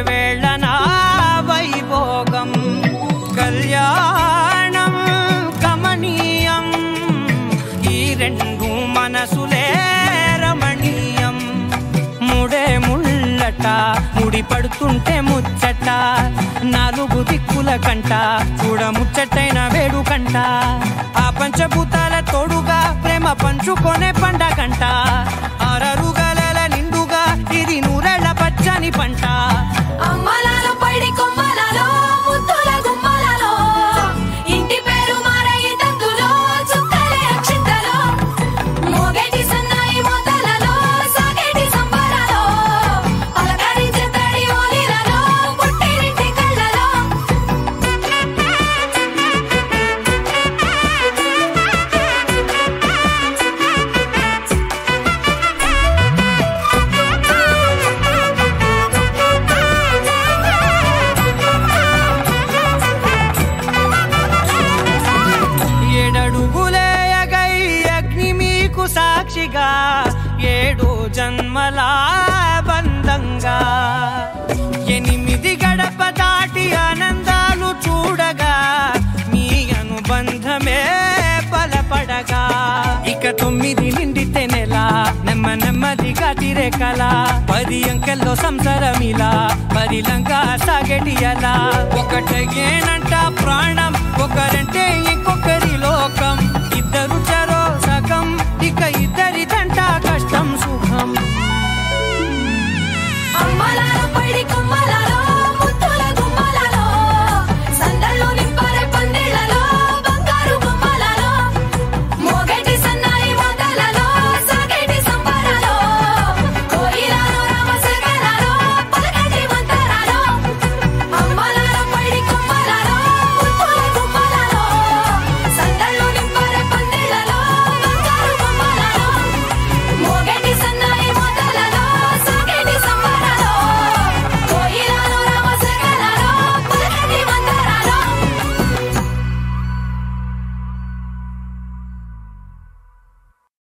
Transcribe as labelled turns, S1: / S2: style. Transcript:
S1: వేళనా వైభోగం కళ్యాణం కమనీయం ఈ రెండు మనసులే రమణీయం ముడే ముళ్ళట ముడి పడుతుంటే ముచ్చట నాలుగు దిక్కుల కంట చూడ ముచ్చటైన వేడుకంట ఆ పంచభూతాల తోడుగా ప్రేమ పంచుకొనే పండగంట ఆరరుగల నిండుగా ఇది నూరెళ్ళ పచ్చని పంట
S2: అమ్మలాలో పడి కొమ్మలలో ముద్దుల గుమ్మలలో ఇంటి పేరు మారయి తందులో చుక్కలే అక్షింతలో మోగేటి సన్నాయి మోతలలో సాగేటి సంబరాలో పలకరించే తడి ఓలిలలో పుట్టినింటి కళ్ళలో
S1: ఏడడుగులేయగై అగ్ని మీకు సాక్షిగా 7 జన్మల బంధంగా 8 గడప దాటి ఆనందాలు చూడగా మీ అనుబంధమే బలపడగా ఇక 9 నిండితే నెల నెమ్మదిగా తిరే కల 10 అంకెల్లో సంసారమిలా పరిలంగా సాగేటి అలా ఒకటేనంట ప్రాణం ఒకరంటే